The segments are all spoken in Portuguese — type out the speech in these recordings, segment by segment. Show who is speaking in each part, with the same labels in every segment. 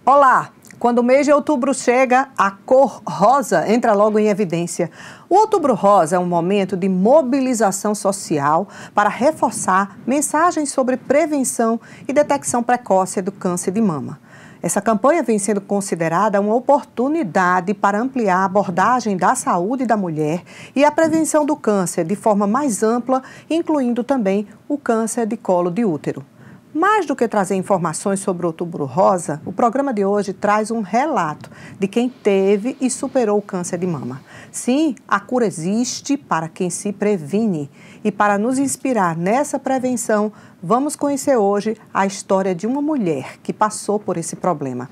Speaker 1: Olá! Quando o mês de outubro chega, a cor rosa entra logo em evidência. O Outubro Rosa é um momento de mobilização social para reforçar mensagens sobre prevenção e detecção precoce do câncer de mama. Essa campanha vem sendo considerada uma oportunidade para ampliar a abordagem da saúde da mulher e a prevenção do câncer de forma mais ampla, incluindo também o câncer de colo de útero. Mais do que trazer informações sobre o Outubro Rosa, o programa de hoje traz um relato de quem teve e superou o câncer de mama. Sim, a cura existe para quem se previne. E para nos inspirar nessa prevenção, vamos conhecer hoje a história de uma mulher que passou por esse problema.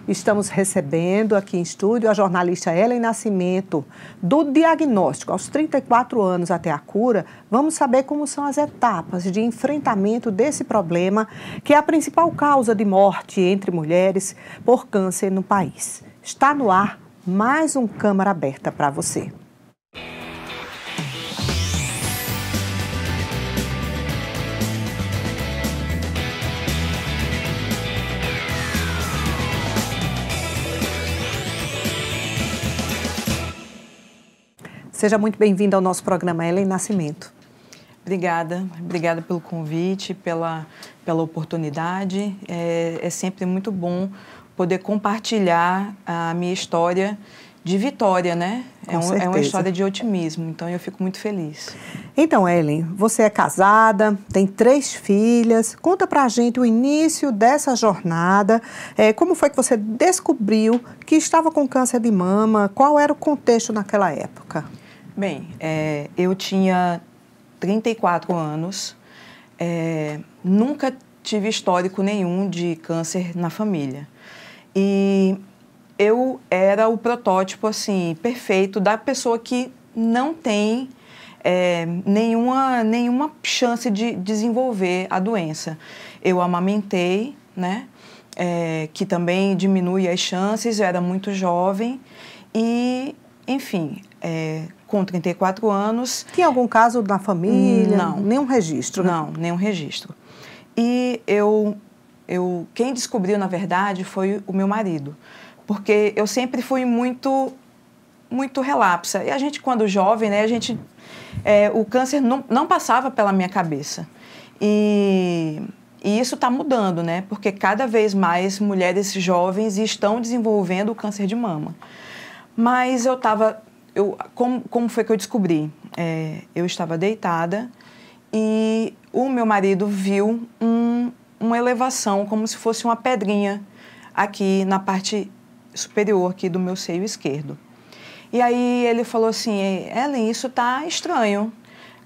Speaker 1: Estamos recebendo aqui em estúdio a jornalista Ellen Nascimento. Do diagnóstico aos 34 anos até a cura, vamos saber como são as etapas de enfrentamento desse problema, que é a principal causa de morte entre mulheres por câncer no país. Está no ar mais um Câmara Aberta para você. Seja muito bem-vinda ao nosso programa, Ellen Nascimento.
Speaker 2: Obrigada pelo convite, pela oportunidade. É sempre muito bom poder compartilhar a minha história de vitória, né? É uma história de otimismo, então eu fico muito feliz.
Speaker 1: Então, Ellen, você é casada, tem 3 filhas. Conta pra gente o início dessa jornada. Como foi que você descobriu que estava com câncer de mama? Qual era o contexto naquela época?
Speaker 2: Bem, eu tinha 34 anos, nunca tive histórico nenhum de câncer na família. E eu era o protótipo, assim, perfeito da pessoa que não tem nenhuma chance de desenvolver a doença. Eu amamentei, né, que também diminui as chances, eu era muito jovem e, enfim, com 34 anos...
Speaker 1: Tinha algum caso na família?
Speaker 2: Não.
Speaker 1: Nenhum registro? Né?
Speaker 2: Não, nenhum registro. E quem descobriu, na verdade, foi o meu marido. Porque eu sempre fui muito relapsa. E a gente, quando jovem, né, o câncer não passava pela minha cabeça. E isso está mudando, né? Porque cada vez mais mulheres jovens estão desenvolvendo o câncer de mama. Mas como foi que eu descobri? Eu estava deitada e o meu marido viu uma elevação, como se fosse uma pedrinha aqui na parte superior aqui do meu seio esquerdo. E aí ele falou assim, Ellen, isso tá estranho.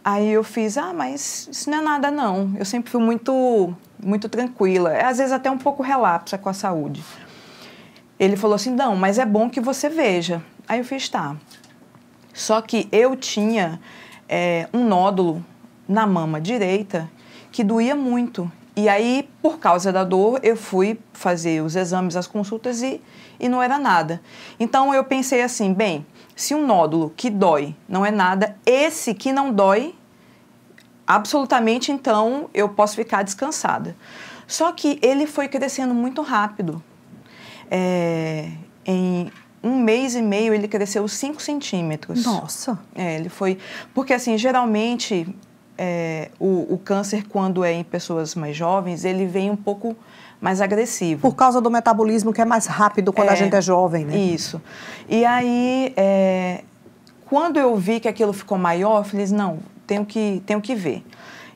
Speaker 2: Aí eu fiz, mas isso não é nada não. Eu sempre fui muito tranquila, às vezes até um pouco relapsa com a saúde. Ele falou assim, não, mas é bom que você veja. Aí eu fiz, tá. Só que eu tinha um nódulo na mama direita que doía muito. E aí, por causa da dor, eu fui fazer os exames, as consultas e não era nada. Então, eu pensei assim, bem, se um nódulo que dói não é nada, esse que não dói, absolutamente, então, eu posso ficar descansada. Só que ele foi crescendo muito rápido. Em 1 mês e meio, ele cresceu 5 centímetros.
Speaker 1: Nossa!
Speaker 2: Ele foi... Porque, assim, geralmente... o câncer, quando é em pessoas mais jovens, ele vem um pouco mais agressivo.
Speaker 1: Por causa do metabolismo que é mais rápido quando a gente é jovem, né?
Speaker 2: Isso. E aí, quando eu vi que aquilo ficou maior, eu falei, não, tenho que ver.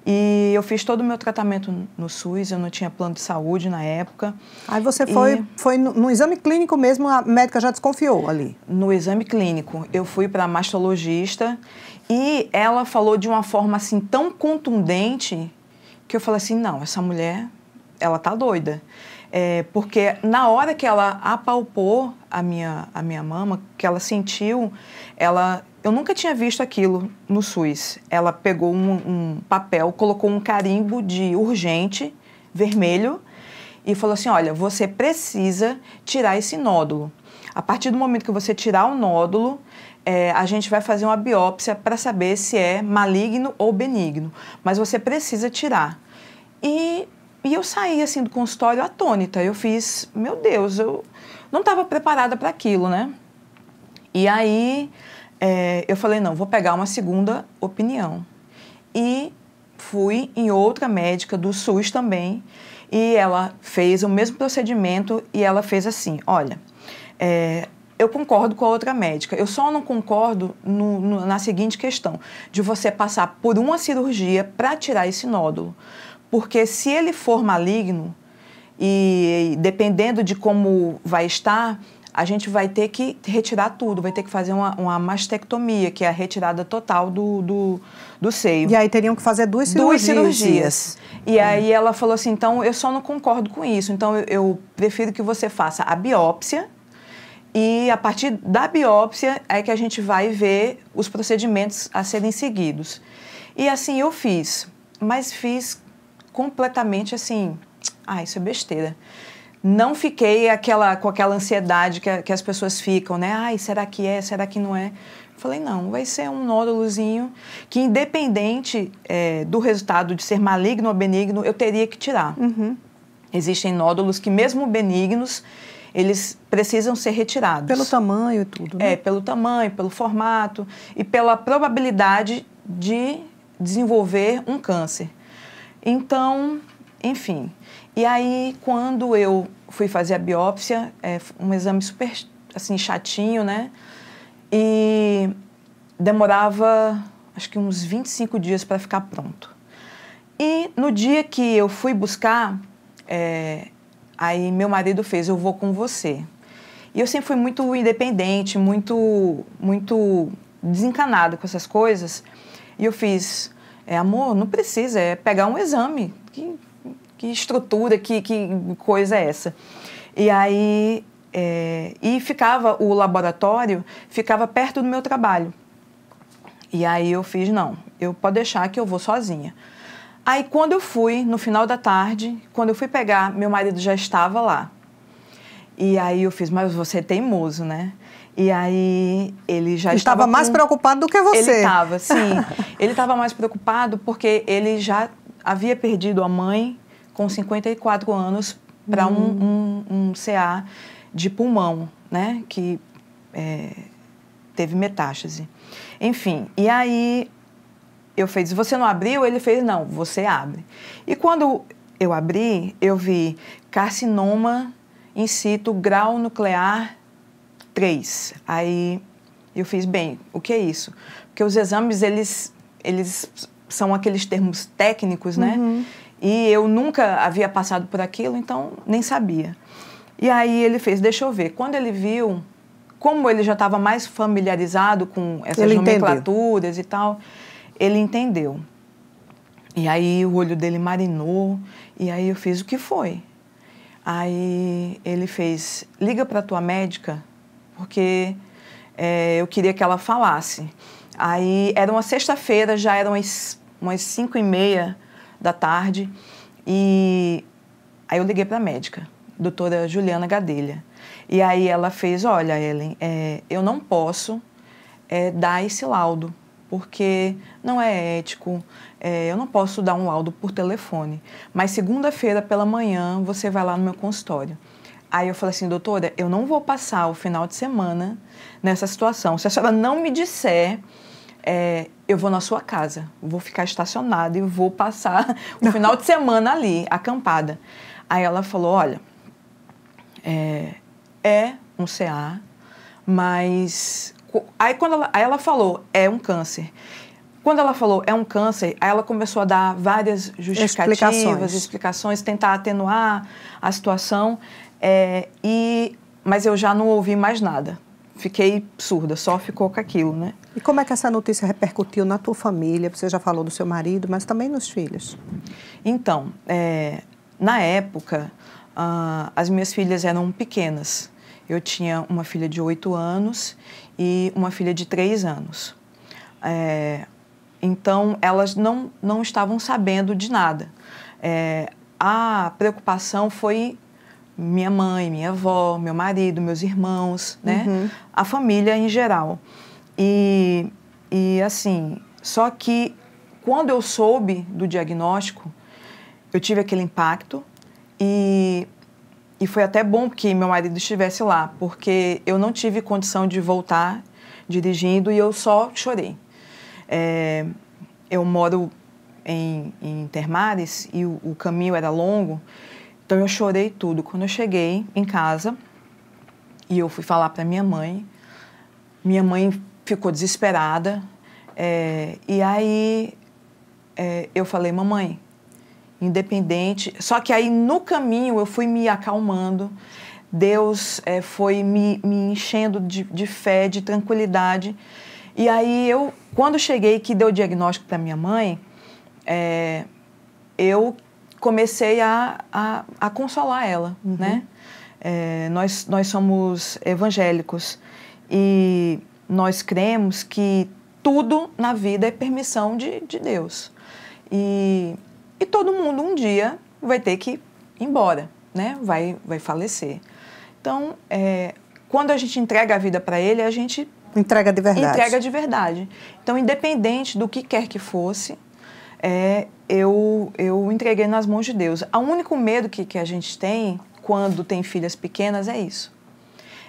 Speaker 2: E eu fiz todo o meu tratamento no SUS, eu não tinha plano de saúde na época.
Speaker 1: Aí você foi no exame clínico mesmo, a médica já desconfiou ali?
Speaker 2: No exame clínico, eu fui para a mastologista e ela falou de uma forma assim tão contundente que eu falei assim, não, essa mulher, ela tá doida. Porque na hora que ela apalpou a minha mama, que ela sentiu, eu nunca tinha visto aquilo no SUS. Ela pegou um papel, colocou um carimbo de urgente, vermelho, e falou assim, olha, você precisa tirar esse nódulo. A partir do momento que você tirar o nódulo, a gente vai fazer uma biópsia para saber se é maligno ou benigno. Mas você precisa tirar. E E eu saí, assim, do consultório atônita. Eu fiz, meu Deus, eu não estava preparada para aquilo, né? E aí, eu falei, não, vou pegar uma segunda opinião. E fui em outra médica do SUS também, e ela fez o mesmo procedimento e ela fez assim, olha, eu concordo com a outra médica, eu só não concordo na seguinte questão, de você passar por uma cirurgia para tirar esse nódulo, porque se ele for maligno, e dependendo de como vai estar, a gente vai ter que retirar tudo, vai ter que fazer uma mastectomia, que é a retirada total do seio.
Speaker 1: E aí teriam que fazer duas cirurgias.
Speaker 2: E aí ela falou assim, então eu só não concordo com isso, então eu prefiro que você faça a biópsia e a partir da biópsia é que a gente vai ver os procedimentos a serem seguidos. E assim eu fiz, mas fiz completamente assim, isso é besteira. Não fiquei com aquela ansiedade que as pessoas ficam, né? Será que é? Será que não é? Falei, não, vai ser um nódulozinho que, independente do resultado de ser maligno ou benigno, eu teria que tirar.
Speaker 1: Uhum.
Speaker 2: Existem nódulos que, mesmo benignos, eles precisam ser retirados.
Speaker 1: Pelo tamanho e tudo, né?
Speaker 2: Pelo tamanho, pelo formato e pela probabilidade de desenvolver um câncer. Então, enfim... E aí, quando eu fui fazer a biópsia, um exame super, assim, chatinho, né? E demorava, acho que uns 25 dias para ficar pronto. E no dia que eu fui buscar, aí meu marido fez, eu vou com você. E eu sempre fui muito independente, muito desencanada com essas coisas. E eu fiz, amor, não precisa, pegar um exame, que estrutura, que coisa é essa? E aí, o laboratório ficava perto do meu trabalho. E aí eu fiz, não, pode deixar que eu vou sozinha. Aí quando eu fui, no final da tarde, quando eu fui pegar, meu marido já estava lá. E aí eu fiz, mas você é teimoso, né? E aí ele já estava
Speaker 1: mais preocupado do que você.
Speaker 2: Ele estava, sim. Ele estava mais preocupado porque ele já havia perdido a mãe com 54 anos para um CA de pulmão, né? Que teve metástase. Enfim, e aí eu fiz, você não abriu? Ele fez, não, você abre. E quando eu abri, eu vi carcinoma in situ, grau nuclear 3. Aí eu fiz, bem, o que é isso? Porque os exames, eles são aqueles termos técnicos, né?
Speaker 1: Uhum.
Speaker 2: E eu nunca havia passado por aquilo, então nem sabia. E aí ele fez, deixa eu ver. Quando ele viu, como ele já estava mais familiarizado com essas nomenclaturas e tal, ele entendeu. E aí o olho dele marinou, e aí eu fiz, o que foi? Aí ele fez, liga para a tua médica, porque eu queria que ela falasse. Aí era uma sexta-feira, já eram umas 5h30 da tarde, e aí eu liguei para a médica, doutora Juliana Gadelha. E aí ela fez, olha, Ellen, eu não posso dar esse laudo, porque não é ético, eu não posso dar um laudo por telefone, mas segunda-feira pela manhã você vai lá no meu consultório. Aí eu falei assim, doutora, eu não vou passar o final de semana nessa situação. Se a senhora não me disser, eu vou na sua casa, vou ficar estacionada e vou passar o final de semana ali, acampada. Aí ela falou, olha, é um CA, mas... Aí ela falou, é um câncer. Quando ela falou, é um câncer, aí ela começou a dar várias justificativas, explicações, tentar atenuar a situação, mas eu já não ouvi mais nada. Fiquei surda, só ficou com aquilo, né?
Speaker 1: E como é que essa notícia repercutiu na tua família? Você já falou do seu marido, mas também nos filhos.
Speaker 2: Então, na época, as minhas filhas eram pequenas. Eu tinha uma filha de 8 anos e uma filha de 3 anos. Então, elas não estavam sabendo de nada. A preocupação foi minha mãe, minha avó, meu marido, meus irmãos, né?
Speaker 1: Uhum.
Speaker 2: A família em geral. E assim, só que quando eu soube do diagnóstico, eu tive aquele impacto e foi até bom que meu marido estivesse lá, porque eu não tive condição de voltar dirigindo e eu só chorei. Eu moro em Intermares e o caminho era longo, então eu chorei tudo. Quando eu cheguei em casa e eu fui falar para minha mãe ficou desesperada, e aí eu falei, mamãe, independente... Só que aí no caminho eu fui me acalmando, Deus foi me enchendo de fé, de tranquilidade. E aí quando cheguei que deu o diagnóstico para minha mãe, eu comecei a consolar ela, né? Nós somos evangélicos e nós cremos que tudo na vida é permissão de Deus. E todo mundo um dia vai ter que ir embora, né? Vai falecer. Então, quando a gente entrega a vida para Ele, a gente...
Speaker 1: Entrega de verdade.
Speaker 2: Entrega de verdade. Então, independente do que quer que fosse, eu entreguei nas mãos de Deus. O único medo que a gente tem quando tem filhas pequenas é isso.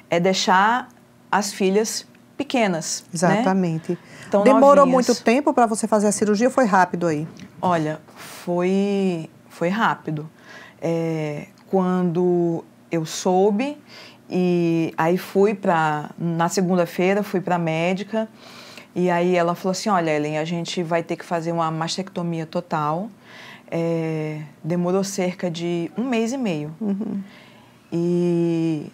Speaker 2: É deixar as filhas pequenas.
Speaker 1: Exatamente.
Speaker 2: Né? Então,
Speaker 1: demorou
Speaker 2: novinhas.
Speaker 1: muito tempo para você fazer a cirurgia ou foi rápido aí?
Speaker 2: Olha, foi rápido. Quando eu soube, e aí na segunda-feira fui para a médica, e aí ela falou assim, olha, Ellen, a gente vai ter que fazer uma mastectomia total. Demorou cerca de 1 mês e meio. E,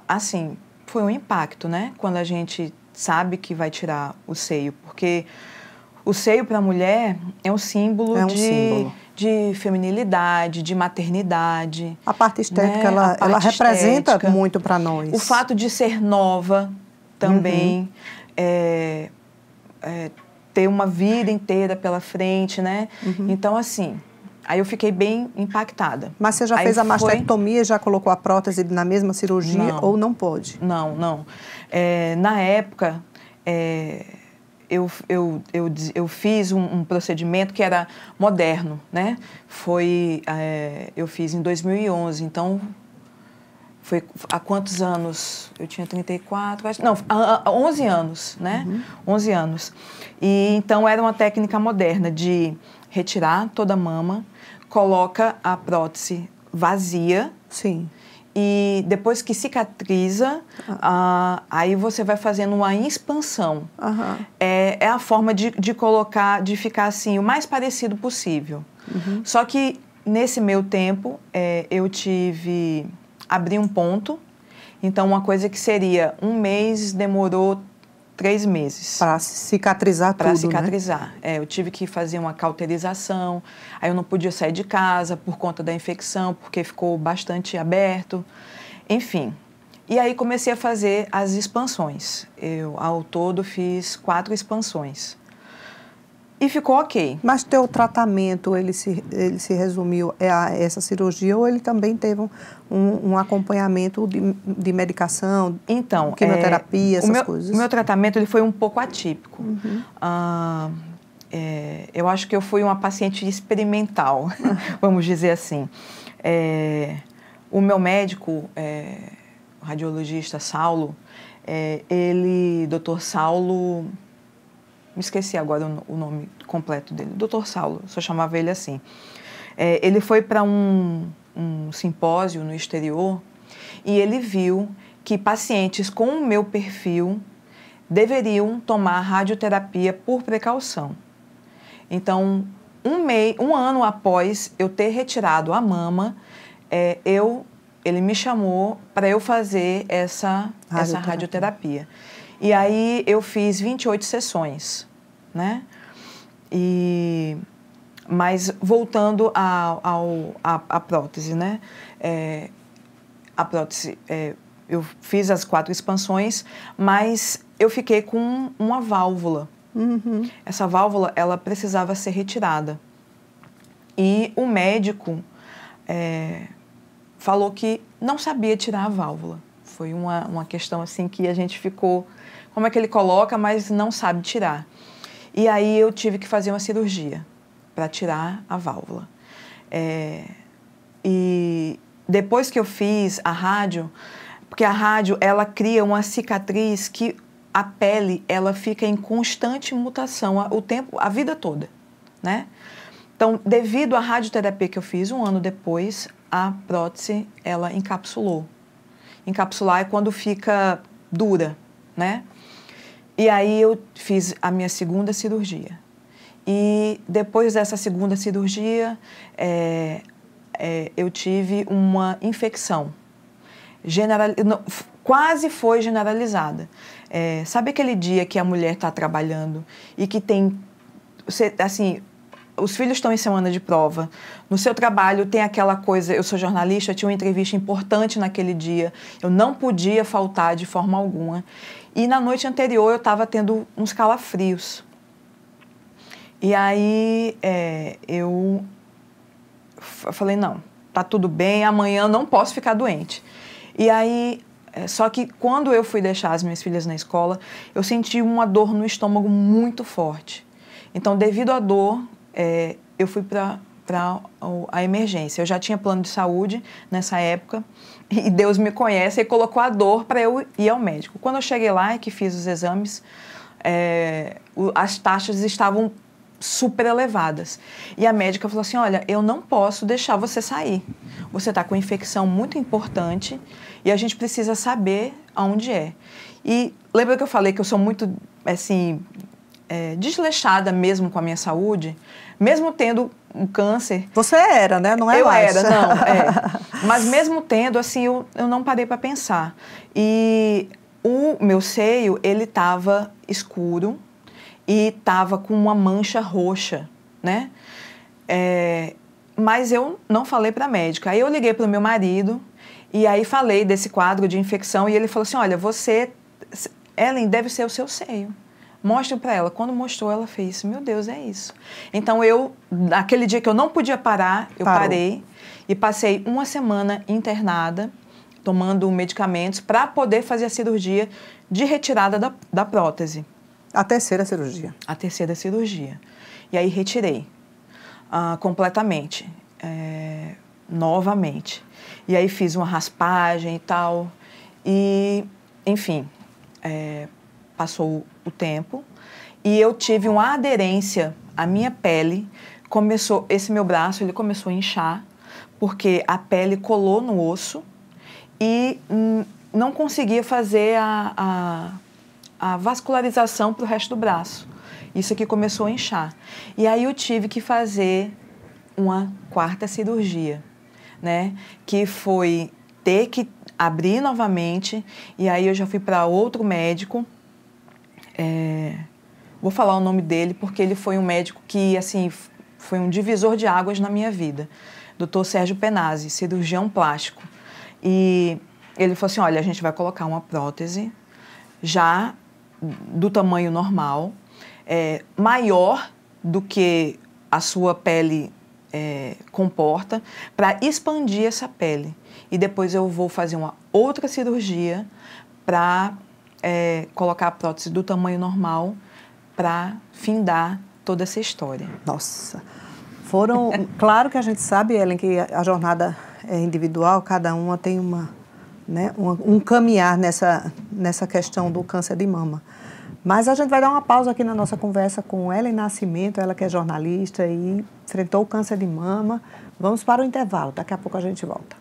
Speaker 2: assim, foi um impacto, né? Quando a gente sabe que vai tirar o seio, porque o seio para a mulher é um símbolo de feminilidade, de maternidade.
Speaker 1: A parte estética,
Speaker 2: né?
Speaker 1: ela representa muito para nós.
Speaker 2: O fato de ser nova também, ter uma vida inteira pela frente, né? Então, assim, aí eu fiquei bem impactada.
Speaker 1: Mas você já fez a mastectomia, já colocou a prótese na mesma cirurgia ou não pôde?
Speaker 2: Não. Na época, eu fiz um procedimento que era moderno, né? Eu fiz em 2011, então foi há quantos anos? Eu tinha 34, não, há 11 anos, né? 11 anos. E então era uma técnica moderna de retirar toda a mama, coloca a prótese vazia.
Speaker 1: Sim.
Speaker 2: E depois que cicatriza, aí você vai fazendo uma expansão. É a forma de colocar, de ficar assim, o mais parecido possível. Só que nesse meio tempo, abri um ponto. Então, uma coisa que seria 1 mês, demorou 3 meses.
Speaker 1: Para cicatrizar tudo,
Speaker 2: Para cicatrizar. Né? Eu tive que fazer uma cauterização, aí eu não podia sair de casa por conta da infecção, porque ficou bastante aberto. Enfim, e aí comecei a fazer as expansões. Ao todo, fiz 4 expansões. E ficou ok.
Speaker 1: Mas teu tratamento, ele se resumiu a essa cirurgia ou ele também teve um acompanhamento de medicação,
Speaker 2: então,
Speaker 1: quimioterapia, essas coisas?
Speaker 2: O meu tratamento ele foi um pouco atípico. Eu acho que eu fui uma paciente experimental, vamos dizer assim. O meu médico, o radiologista Saulo, Dr. Saulo... Me esqueci agora o nome completo dele. Dr. Saulo, só chamava ele assim. Ele foi para um simpósio no exterior e ele viu que pacientes com o meu perfil deveriam tomar radioterapia por precaução. Então, um ano após eu ter retirado a mama, ele me chamou para eu fazer essa radioterapia. E aí eu fiz 28 sessões, né? Mas voltando à prótese, né? A prótese, eu fiz as 4 expansões, mas eu fiquei com uma válvula. Essa válvula, ela precisava ser retirada. E o médico falou que não sabia tirar a válvula. Foi uma questão assim que a gente ficou... Como é que ele coloca, mas não sabe tirar. E aí eu tive que fazer uma cirurgia para tirar a válvula. E depois que eu fiz a rádio, porque a rádio, ela cria uma cicatriz que a pele, ela fica em constante mutação o tempo, a vida toda, né? Então, devido à radioterapia que eu fiz, 1 ano depois, a prótese, ela encapsulou. Encapsular é quando fica dura, né? E aí eu fiz a minha segunda cirurgia. E depois dessa segunda cirurgia, eu tive uma infecção. Quase foi generalizada. Sabe aquele dia que a mulher está trabalhando e que tem... assim, os filhos estão em semana de prova, no seu trabalho tem aquela coisa, eu sou jornalista, eu tinha uma entrevista importante naquele dia, eu não podia faltar de forma alguma. E na noite anterior eu estava tendo uns calafrios. E aí eu falei, não, tá tudo bem, amanhã eu não posso ficar doente. E aí, só que quando eu fui deixar as minhas filhas na escola, eu senti uma dor no estômago muito forte. Então, devido à dor, eu fui para a emergência. Eu já tinha plano de saúde nessa época e Deus me conhece e colocou a dor para eu ir ao médico. Quando eu cheguei lá e que fiz os exames, as taxas estavam super elevadas. E a médica falou assim, olha, eu não posso deixar você sair. Você está com infecção muito importante e a gente precisa saber aonde é. E lembra que eu falei que eu sou muito, assim, desleixada mesmo com a minha saúde, mesmo tendo um câncer.
Speaker 1: Você era, né? Não é
Speaker 2: eu
Speaker 1: mais.
Speaker 2: Eu era, não. Mas mesmo tendo, assim, eu não parei para pensar. E o meu seio, ele estava escuro e estava com uma mancha roxa, né? Mas eu não falei para a médica. Aí eu liguei para o meu marido e aí falei desse quadro de infecção e ele falou assim, olha, Ellen, deve ser o seu seio. Mostra para ela. Quando mostrou, ela fez, meu Deus, é isso. Então, naquele dia que eu não podia parar, eu parei e passei 1 semana internada, tomando medicamentos para poder fazer a cirurgia de retirada da prótese.
Speaker 1: A terceira cirurgia.
Speaker 2: A terceira cirurgia. E aí retirei completamente, novamente. E aí fiz uma raspagem e tal. E, enfim, passou o tempo e eu tive uma aderência à minha pele. Esse meu braço, ele começou a inchar, porque a pele colou no osso e não conseguia fazer a vascularização para o resto do braço. Isso aqui começou a inchar. E aí eu tive que fazer uma 4ª cirurgia, né? Que foi ter que abrir novamente, e aí eu já fui para outro médico. Vou falar o nome dele, porque ele foi um médico que, assim, foi um divisor de águas na minha vida. Dr. Sérgio Penazzi, cirurgião plástico. E ele falou assim, olha, a gente vai colocar uma prótese já do tamanho normal, maior do que a sua pele comporta, para expandir essa pele. E depois eu vou fazer uma outra cirurgia para colocar a prótese do tamanho normal para findar toda essa história.
Speaker 1: Nossa! Claro que a gente sabe, Ellen, que a jornada é individual, cada uma tem um caminhar nessa questão do câncer de mama. Mas a gente vai dar uma pausa aqui na nossa conversa com Ellen Nascimento, ela que é jornalista e enfrentou o câncer de mama. Vamos para o intervalo, daqui a pouco a gente volta.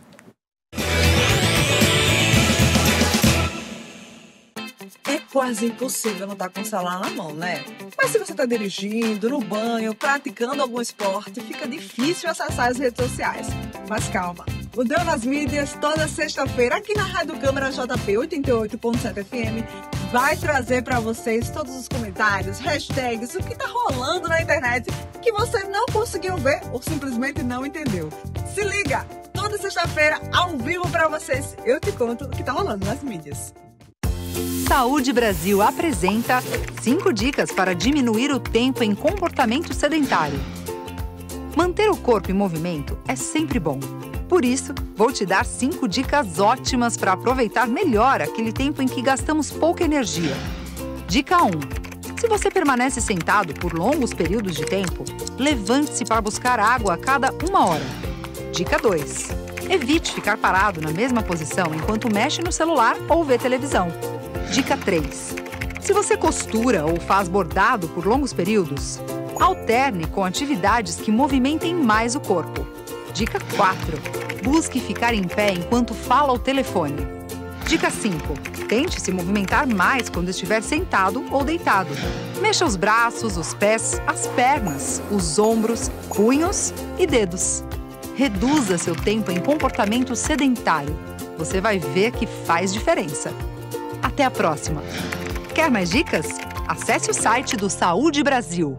Speaker 3: É quase impossível não estar com o celular na mão, né? Mas se você está dirigindo, no banho, praticando algum esporte, fica difícil acessar as redes sociais. Mas calma, o Deu nas Mídias, toda sexta-feira, aqui na Rádio Câmara JP 88.7 FM, vai trazer para vocês todos os comentários, hashtags, o que está rolando na internet que você não conseguiu ver ou simplesmente não entendeu. Se liga, toda sexta-feira, ao vivo para vocês, eu te conto o que está rolando nas mídias.
Speaker 4: Saúde Brasil apresenta 5 dicas para diminuir o tempo em comportamento sedentário. Manter o corpo em movimento é sempre bom. Por isso, vou te dar 5 dicas ótimas para aproveitar melhor aquele tempo em que gastamos pouca energia. Dica 1. Se você permanece sentado por longos períodos de tempo, Levante-se para buscar água a cada 1 hora. Dica 2. Evite ficar parado na mesma posição enquanto mexe no celular ou vê televisão. Dica 3. Se você costura ou faz bordado por longos períodos, alterne com atividades que movimentem mais o corpo. Dica 4. Busque ficar em pé enquanto fala ao telefone. Dica 5. Tente se movimentar mais quando estiver sentado ou deitado. Mexa os braços, os pés, as pernas, os ombros, punhos e dedos. Reduza seu tempo em comportamento sedentário. Você vai ver que faz diferença. Até a próxima! Quer mais dicas? Acesse o site do Saúde Brasil.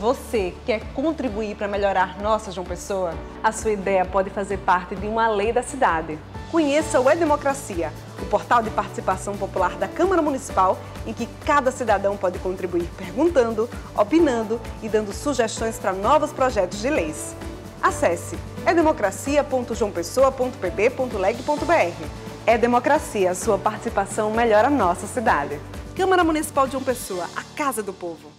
Speaker 5: Você quer contribuir para melhorar nossa João Pessoa? A sua ideia pode fazer parte de uma lei da cidade. Conheça o E-Democracia, o portal de participação popular da Câmara Municipal, em que cada cidadão pode contribuir perguntando, opinando e dando sugestões para novos projetos de leis. Acesse edemocracia.joaopessoa.pb.leg.br. E-Democracia, sua participação melhora a nossa cidade. Câmara Municipal de João Pessoa, a Casa do Povo.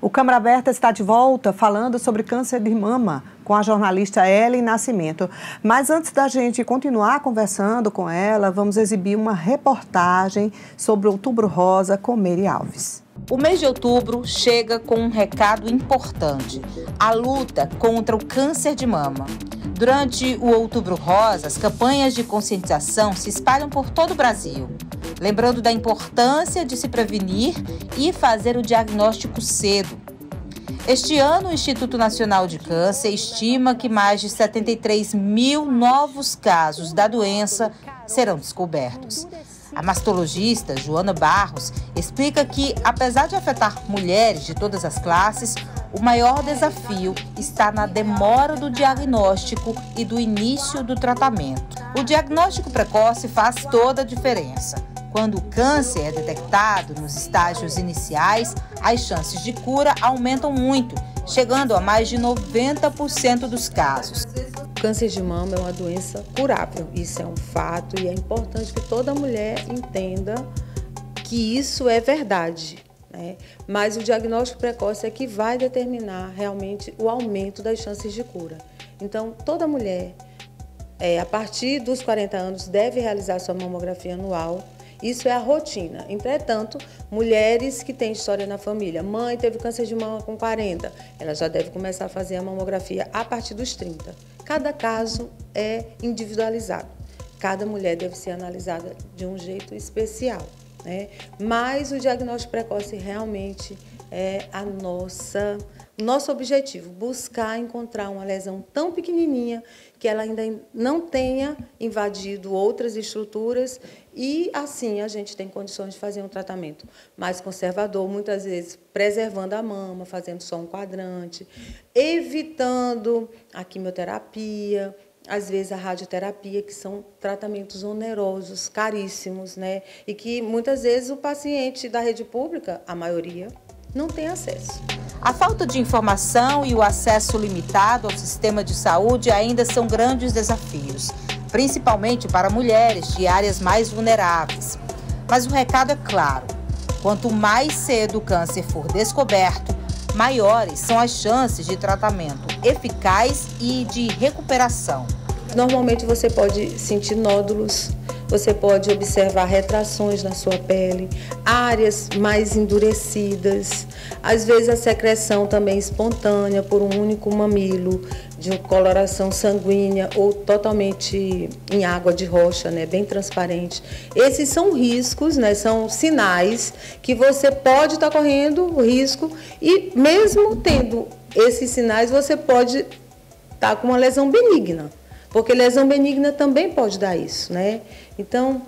Speaker 1: O Câmara Aberta está de volta falando sobre câncer de mama com a jornalista Ellen Nascimento. Mas antes da gente continuar conversando com ela, vamos exibir uma reportagem sobre o Outubro Rosa com Meire Alves.
Speaker 6: O mês de outubro chega com um recado importante: a luta contra o câncer de mama. Durante o Outubro Rosa, as campanhas de conscientização se espalham por todo o Brasil, lembrando da importância de se prevenir e fazer o diagnóstico cedo. Este ano, o Instituto Nacional de Câncer estima que mais de 73 mil novos casos da doença serão descobertos. A mastologista Joana Barros explica que, apesar de afetar mulheres de todas as classes, o maior desafio está na demora do diagnóstico e do início do tratamento. O diagnóstico precoce faz toda a diferença. Quando o câncer é detectado nos estágios iniciais, as chances de cura aumentam muito, chegando a mais de 90% dos casos.
Speaker 7: O câncer de mama é uma doença curável, isso é um fato e é importante que toda mulher entenda que isso é verdade, né? Mas o diagnóstico precoce é que vai determinar realmente o aumento das chances de cura. Então, toda mulher, a partir dos 40 anos, deve realizar sua mamografia anual. Isso é a rotina. Entretanto, mulheres que têm história na família, mãe teve câncer de mama com 40, ela já deve começar a fazer a mamografia a partir dos 30. Cada caso é individualizado. Cada mulher deve ser analisada de um jeito especial, né? Mas o diagnóstico precoce realmente é nosso objetivo, buscar encontrar uma lesão tão pequenininha que ela ainda não tenha invadido outras estruturas e, assim, a gente tem condições de fazer um tratamento mais conservador, muitas vezes preservando a mama, fazendo só um quadrante, evitando a quimioterapia, às vezes a radioterapia, que são tratamentos onerosos, caríssimos, né? E que muitas vezes o paciente da rede pública, a maioria, não tem acesso.
Speaker 6: A falta de informação e o acesso limitado ao sistema de saúde ainda são grandes desafios, principalmente para mulheres de áreas mais vulneráveis. Mas o recado é claro: quanto mais cedo o câncer for descoberto, maiores são as chances de tratamento eficaz e de recuperação.
Speaker 7: Normalmente você pode sentir nódulos, você pode observar retrações na sua pele, áreas mais endurecidas, às vezes a secreção também espontânea por um único mamilo, de coloração sanguínea ou totalmente em água de rocha, né, bem transparente. Esses são riscos, né, são sinais que você pode estar correndo risco e mesmo tendo esses sinais você pode estar com uma lesão benigna. Porque lesão benigna também pode dar isso, né? Então,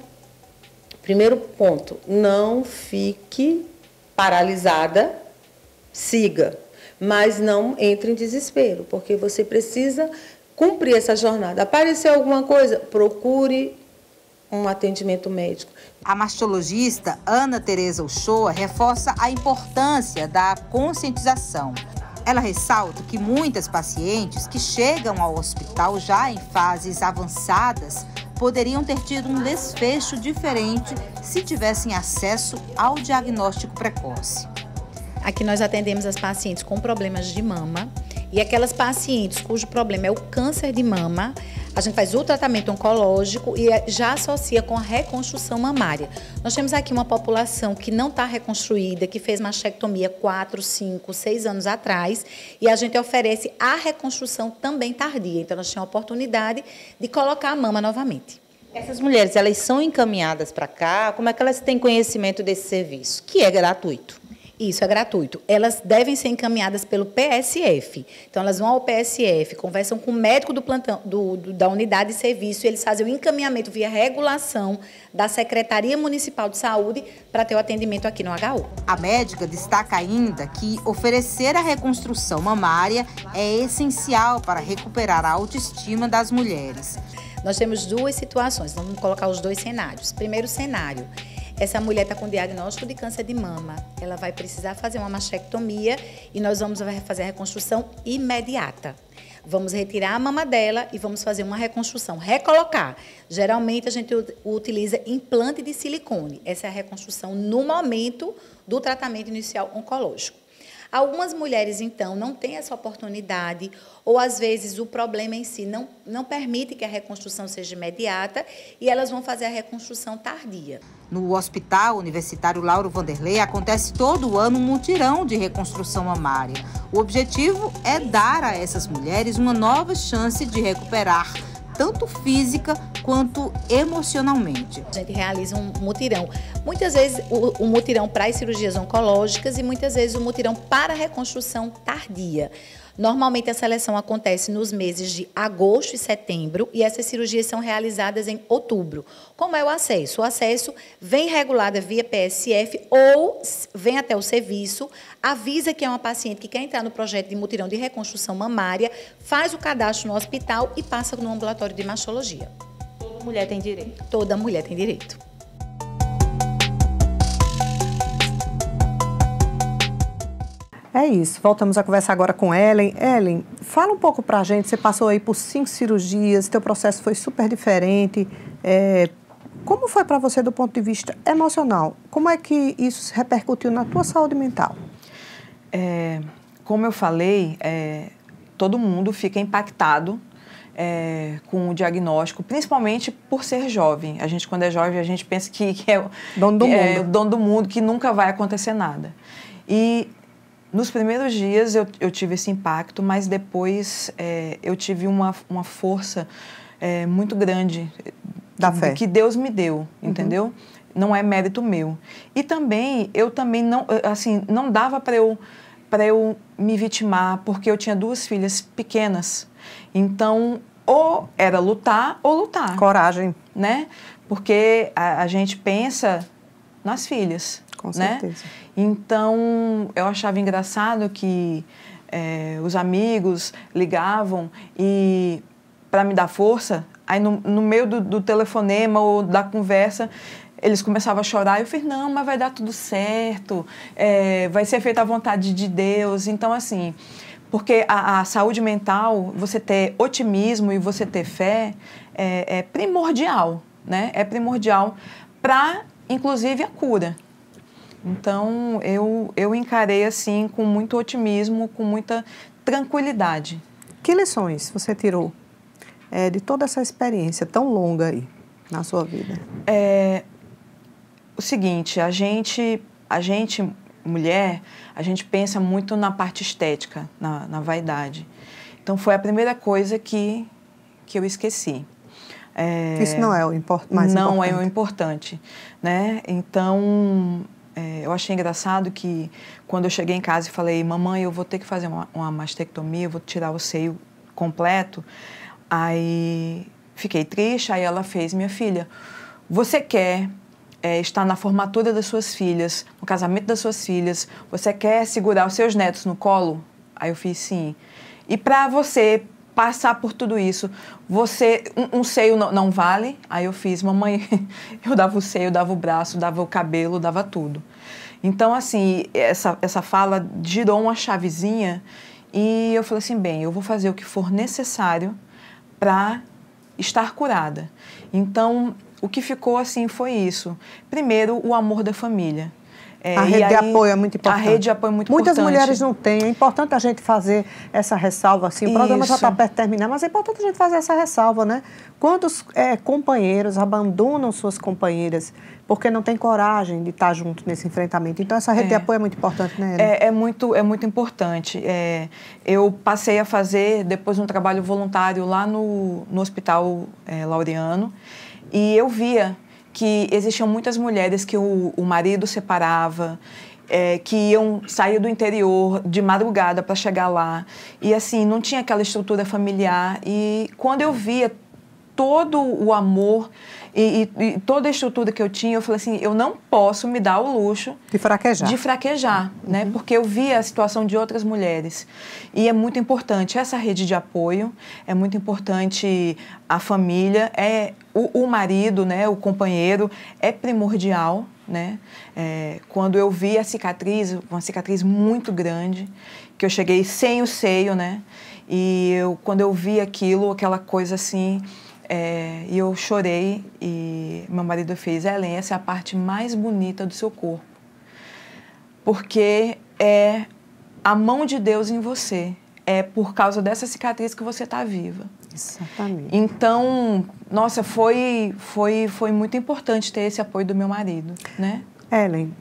Speaker 7: primeiro ponto, não fique paralisada, siga, mas não entre em desespero, porque você precisa cumprir essa jornada. Apareceu alguma coisa, procure um atendimento médico.
Speaker 6: A mastologista Ana Tereza Uchoa reforça a importância da conscientização. Ela ressalta que muitas pacientes que chegam ao hospital já em fases avançadas poderiam ter tido um desfecho diferente se tivessem acesso ao diagnóstico precoce.
Speaker 8: Aqui nós atendemos as pacientes com problemas de mama e aquelas pacientes cujo problema é o câncer de mama, a gente faz o tratamento oncológico e já associa com a reconstrução mamária. Nós temos aqui uma população que não está reconstruída, que fez mastectomia 4, 5, 6 anos atrás e a gente oferece a reconstrução também tardia. Então, nós temos a oportunidade de colocar a mama novamente.
Speaker 6: Essas mulheres, elas são encaminhadas para cá? Como é que elas têm conhecimento desse serviço? Que é gratuito.
Speaker 8: Isso é gratuito. Elas devem ser encaminhadas pelo PSF. Então, elas vão ao PSF, conversam com o médico do plantão, da unidade de serviço e eles fazem o encaminhamento via regulação da Secretaria Municipal de Saúde para ter o atendimento aqui no HU.
Speaker 6: A médica destaca ainda que oferecer a reconstrução mamária é essencial para recuperar a autoestima das mulheres.
Speaker 8: Nós temos duas situações, vamos colocar os dois cenários. Primeiro cenário. Essa mulher está com diagnóstico de câncer de mama. Ela vai precisar fazer uma mastectomia e nós vamos fazer a reconstrução imediata. Vamos retirar a mama dela e vamos fazer uma reconstrução, recolocar. Geralmente a gente utiliza implante de silicone. Essa é a reconstrução no momento do tratamento inicial oncológico. Algumas mulheres, então, não têm essa oportunidade ou, às vezes, o problema em si não permite que a reconstrução seja imediata e elas vão fazer a reconstrução tardia.
Speaker 6: No Hospital Universitário Lauro Vanderlei acontece todo ano um mutirão de reconstrução mamária. O objetivo é dar a essas mulheres uma nova chance de recuperar tanto física quanto emocionalmente.
Speaker 8: A gente realiza um mutirão. Muitas vezes o mutirão para as cirurgias oncológicas e muitas vezes o mutirão para a reconstrução tardia. Normalmente a seleção acontece nos meses de agosto e setembro e essas cirurgias são realizadas em outubro. Como é o acesso? O acesso vem regulado via PSF ou vem até o serviço, avisa que é uma paciente que quer entrar no projeto de mutirão de reconstrução mamária, faz o cadastro no hospital e passa no ambulatório de mastologia.
Speaker 6: Toda mulher tem direito?
Speaker 8: Toda mulher tem direito.
Speaker 1: É isso, voltamos a conversar agora com Ellen. Ellen, fala um pouco pra gente, você passou aí por 5 cirurgias, teu processo foi super diferente. Como foi para você do ponto de vista emocional? Como é que isso repercutiu na tua saúde mental?
Speaker 2: Como eu falei, todo mundo fica impactado com o diagnóstico, principalmente por ser jovem. A gente, quando é jovem, a gente pensa que é o dono do mundo, que nunca vai acontecer nada. E nos primeiros dias eu tive esse impacto, mas depois eu tive uma força muito grande
Speaker 1: da fé
Speaker 2: que Deus me deu, entendeu? Não é mérito meu. E também, eu também não, assim, não dava para eu me vitimar, porque eu tinha 2 filhas pequenas. Então, ou era lutar ou lutar.
Speaker 1: Coragem.
Speaker 2: Né? Porque a gente pensa nas filhas.
Speaker 1: Com certeza.
Speaker 2: Né? Então, eu achava engraçado que os amigos ligavam e para me dar força, aí no meio do telefonema ou da conversa, eles começavam a chorar. Eu falei, não, mas vai dar tudo certo, vai ser feita a vontade de Deus. Então, assim, porque a saúde mental, você ter otimismo e você ter fé é primordial, né? É primordial para, inclusive, a cura. Então, eu encarei assim com muito otimismo, com muita tranquilidade.
Speaker 1: Que lições você tirou de toda essa experiência tão longa aí na sua vida?
Speaker 2: O seguinte, a gente, mulher, a gente pensa muito na parte estética, na vaidade. Então, foi a primeira coisa que eu esqueci.
Speaker 1: Isso não é o mais importante.
Speaker 2: Não é o importante, né? Então, eu achei engraçado que quando eu cheguei em casa e falei, mamãe, eu vou ter que fazer uma mastectomia, eu vou tirar o seio completo. Aí fiquei triste, aí ela fez, minha filha, você quer estar na formatura das suas filhas, no casamento das suas filhas, você quer segurar os seus netos no colo? Aí eu fiz sim. E para você passar por tudo isso, um seio não vale? Aí eu fiz, mamãe, eu dava o seio, dava o braço, dava o cabelo, dava tudo. Então, assim, essa fala girou uma chavezinha e eu falei assim, bem, eu vou fazer o que for necessário para estar curada. Então, o que ficou assim foi isso. Primeiro, o amor da família.
Speaker 1: A rede de apoio é muito importante.
Speaker 2: A rede de apoio é muito
Speaker 1: Muitas
Speaker 2: importante.
Speaker 1: mulheres não têm. É importante a gente fazer essa ressalva, assim. O programa já está perto de terminar, mas é importante a gente fazer essa ressalva, né? Quantos companheiros abandonam suas companheiras porque não tem coragem de estar junto nesse enfrentamento? Então, essa rede de apoio é muito importante, né, Ellen?
Speaker 2: É muito importante. Eu passei a fazer, depois, um trabalho voluntário lá no Hospital Laureano, e eu via que existiam muitas mulheres que o marido separava, que iam sair do interior de madrugada para chegar lá. E, assim, não tinha aquela estrutura familiar. E quando eu via todo o amor e toda a estrutura que eu tinha, eu falei assim, eu não posso me dar o luxo
Speaker 1: de fraquejar,
Speaker 2: né? Porque eu via a situação de outras mulheres. E é muito importante essa rede de apoio, é muito importante a família, o marido, né? O companheiro é primordial, né? Quando eu vi a cicatriz, uma cicatriz muito grande, que eu cheguei sem o seio, né? E quando eu vi aquilo, aquela coisa assim, e eu chorei, e meu marido fez, Ellen, essa é a parte mais bonita do seu corpo, porque é a mão de Deus em você, é por causa dessa cicatriz que você está viva.
Speaker 1: Exatamente.
Speaker 2: Então, nossa, foi muito importante ter esse apoio do meu marido, né?
Speaker 1: Ellen,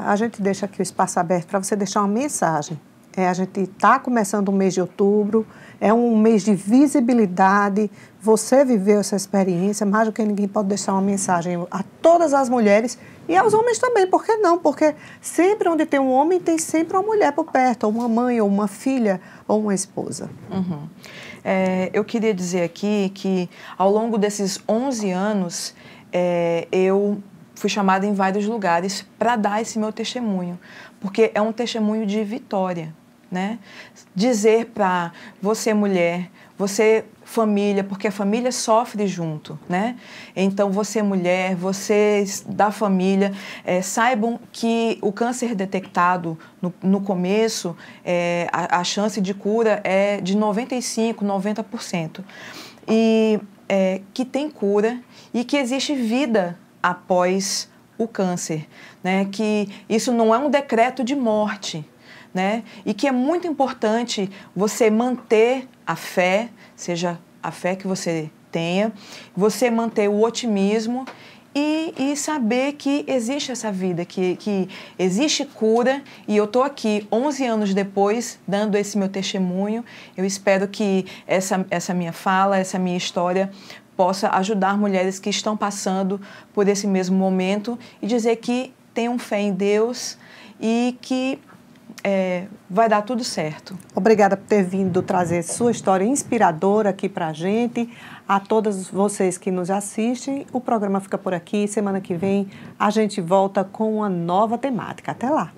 Speaker 1: a gente deixa aqui o espaço aberto para você deixar uma mensagem. A gente está começando o mês de outubro, é um mês de visibilidade, você viveu essa experiência, mais do que ninguém pode deixar uma mensagem a todas as mulheres e aos homens também, por que não? Porque sempre onde tem um homem, tem sempre uma mulher por perto, ou uma mãe, ou uma filha, ou uma esposa.
Speaker 2: Uhum. Eu queria dizer aqui que, ao longo desses 11 anos, eu fui chamada em vários lugares para dar esse meu testemunho, porque é um testemunho de vitória, né? Dizer para você, mulher, você, família, porque a família sofre junto, né? Então, você, mulher, vocês da família, saibam que o câncer detectado no começo, a chance de cura é de 95%, 90%. E que tem cura e que existe vida após o câncer, né? Que isso não é um decreto de morte, né? E que é muito importante você manter a fé, seja a fé que você tenha, você manter o otimismo e saber que existe essa vida, que existe cura, e eu estou aqui 11 anos depois dando esse meu testemunho. Eu espero que essa minha fala, essa minha história possa ajudar mulheres que estão passando por esse mesmo momento e dizer que tenham fé em Deus e que vai dar tudo certo.
Speaker 1: Obrigada por ter vindo trazer sua história inspiradora aqui para a gente. A todas vocês que nos assistem, o programa fica por aqui. Semana que vem a gente volta com uma nova temática. Até lá!